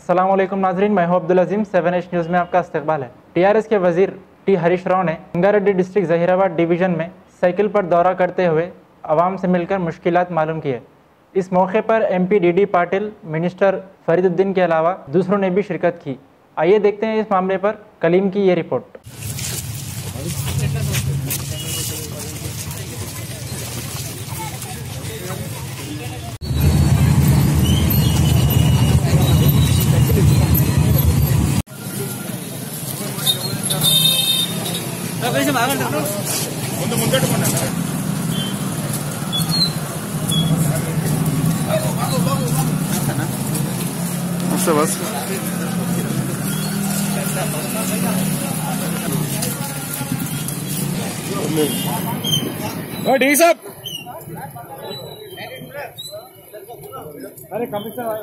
अस्सलामुअलैकुम नाजरीन, मैं हूं अब्दुल अजीम। 7H न्यूज़ में आपका इस्तकबाल है। टीआरएस के वजीर हरीश ने रंगारेड्डी डिस्ट्रिक्ट जहीराबाद डिवीज़न में साइकिल पर दौरा करते हुए आवाम से मिलकर मुश्किलात मालूम किए। इस मौके पर MP DD Patil, minister Fariduddin के अलावा दूसरों ने भी शिरकत की। आइए देखते हैं इस मामले पर कलीम की ये रिपोर्ट। बस डी साहब, अरे कमिश्नर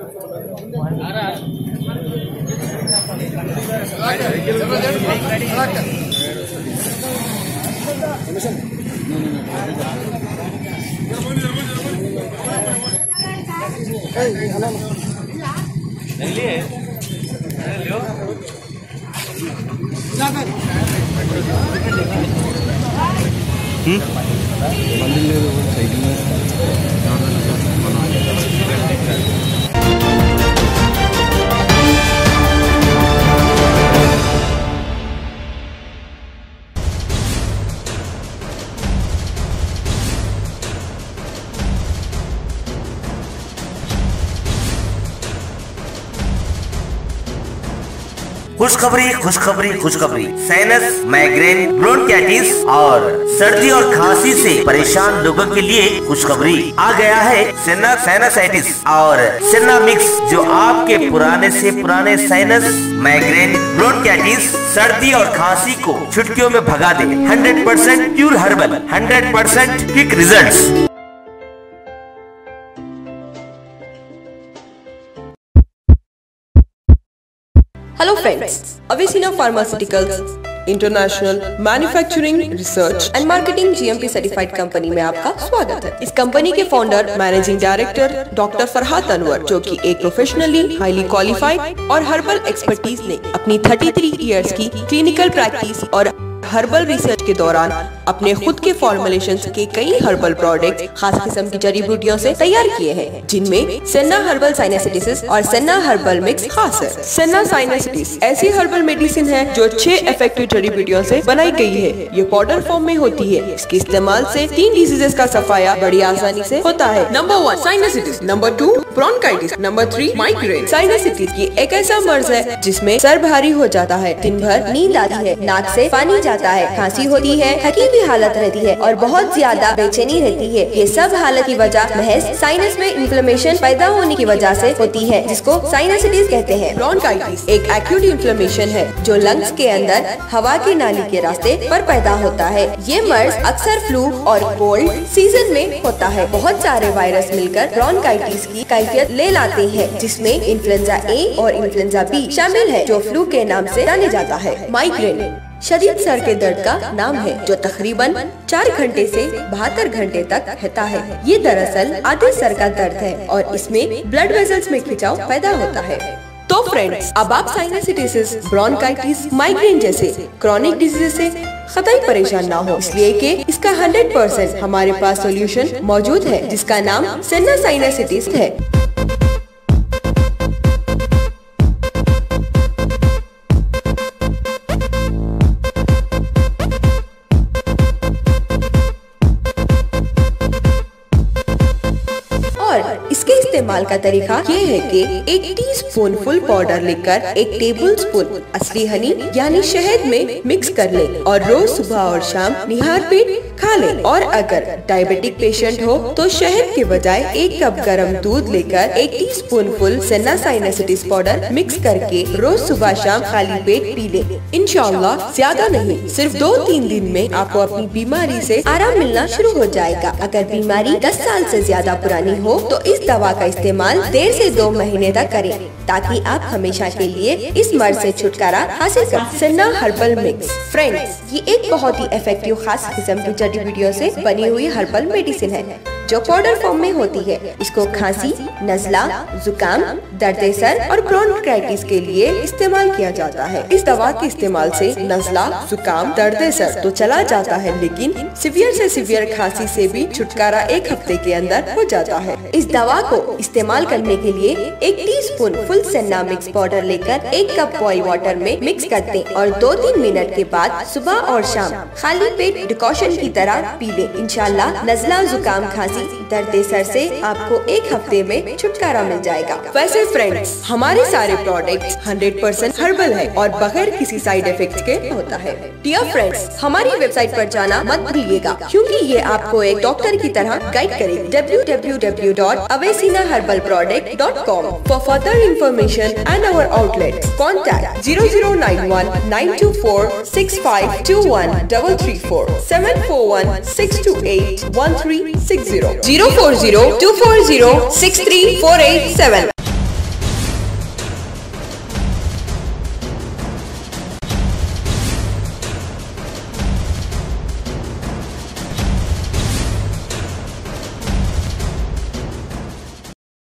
खुशखबरी खुशखबरी खुशखबरी। साइनस, माइग्रेन, ब्रोंकाइटिस और सर्दी और खांसी से परेशान लोगों के लिए खुशखबरी। आ गया है सेना साइनसाइटिस और सेना मिक्स, जो आपके पुराने से पुराने साइनस, माइग्रेन, ब्रोंकाइटिस, सर्दी और खांसी को चुटकियों में भगा दे। 100% pure herbal, 100% quick results. Hello friends, Avicina Pharmaceuticals international manufacturing research and marketing GMP certified company में आपका स्वागत है। इस कंपनी के founder managing director doctor Farhat Anwar, जो कि एक प्रोफेशनली हाईली क्वालिफाइड और हर्बल एक्सपर्टीज ने अपनी 33 इयर्स की क्लिनिकल प्रैक्टिस और हर्बल रिसर्च के दौरान अपने खुद के फॉर्मुलेशंस के कई हर्बल प्रोडक्ट खास किस्म की जड़ी बूटियों से तैयार किए हैं, जिनमें सेना हर्बल साइनसाइटिस और सेना हर्बल मिक्स खास है। सेना साइनसाइटिस ऐसी हर्बल मेडिसिन है जो 6 इफेक्टिव जड़ी बूटियों से बनाई गई है। ये पाउडर फॉर्म में होती है। इसके इस्तेमाल से 3 डिजीजेस का सफाया बड़ी आसानी से होता है। Number 1 sinusitis, number 2 bronchitis, number 3 migraine. Sinusitis ये एक ऐसा मर्ज है जिसमें सर भारी हो जाता है, दिन भर नींद आती है, नाक से पानी जाता है, खांसी होती है, थकी हुई हालत रहती है और बहुत ज्यादा बेचैनी रहती है। ये सब हालत की वजह महज साइनस में इन्फ्लेमेशन पैदा होने की वजह से होती है, जिसको साइनसाइटिस कहते हैं। ब्रोंकाइटिस एक एक्यूट इन्फ्लेमेशन है जो लंग्स के अंदर हवा की नाली के रास्ते पर पैदा होता है। ये मर्ज अक्सर फ्लू और कोल्ड सीजन में होता है। बहुत सारे वायरस मिलकर ब्रोंकाइटिस की कैफियत ले लाते हैं, जिसमें इन्फ्लुएंजा A और इन्फ्लुएंजा B शामिल है, जो फ्लू के नाम से जाने जाता है। माइग्रेन शदीद सर के दर्द का नाम है, जो तकरीबन 4 घंटे से 72 घंटे तक रहता है। ये दरअसल आधे सर का दर्द है और इसमें ब्लड वेसल्स में खिंचाव पैदा होता है। तो फ्रेंड्स, अब आप साइनसाइटिस, ब्रोंकाइटिस, माइग्रेन जैसे क्रॉनिक डिजीज से कतई परेशान ना हो, इसलिए कि इसका 100% हमारे पास सोल्यूशन मौजूद है, जिसका नाम सेना साइनसाइटिस है। इसके इस्तेमाल का तरीका ये है कि 1 टीस्पून फुल पाउडर लेकर 1 टेबलस्पून असली हनी यानी शहद में मिक्स कर ले और रोज सुबह और शाम निहार पेट खा ले। और अगर डायबिटिक पेशेंट हो तो शहद के बजाय 1 कप गरम दूध लेकर 1 टीस्पून फुल सेना साइनसाइटिस पाउडर मिक्स करके रोज सुबह शाम खाली पेट पी ले। इंशाअल्लाह ज्यादा नहीं, सिर्फ 2-3 दिन में आपको अपनी बीमारी से आराम मिलना शुरू हो जाएगा। अगर बीमारी 10 साल से ज्यादा पुरानी हो तो इस दवा का इस्तेमाल 1.5 से 2 महीने तक करें, ताकि आप हमेशा के लिए इस मर्ज से छुटकारा हासिल कर। सेना हर्बल मिक्स फ्रेंड्स, ये एक बहुत ही इफेक्टिव खास किस्म की जड़ी बूटियों से बनी हुई हर्बल मेडिसिन है, जो पाउडर फॉर्म में होती है। इसको खांसी, नजला, जुकाम, दर्द सर और ब्रोंकाइटिस के लिए इस्तेमाल किया जाता है। इस दवा के इस्तेमाल से नजला, जुकाम, दर्द सर तो चला जाता है, लेकिन सीवियर से सीवियर खांसी से भी छुटकारा 1 हफ्ते के अंदर हो जाता है। इस दवा को इस्तेमाल करने के लिए 1 teaspoon full senna mix powder लेकर 1 कप बॉइल वाटर में मिक्स करते हैं और 2-3 मिनट के बाद सुबह और शाम खाली पेट डिकॉशन की तरह पी लें। इंशाल्लाह नजला, जुकाम, खांसी, दर्द सर से आपको 1 हफ्ते में छुटकारा मिल जाएगा। वैसे फ्रेंड्स, हमारे सारे प्रोडक्ट्स 100% हर्बल है और बगैर किसी साइड इफेक्ट के होता है। डियर फ्रेंड्स, हमारी वेबसाइट पर जाना मत भूलिएगा, क्योंकि ये आपको एक डॉक्टर की तरह गाइड करेगी। www.avesinaherbalproduct.com For further information and our outlets, contact 0091-924-6521 334 741-628-1360 040-240-63487.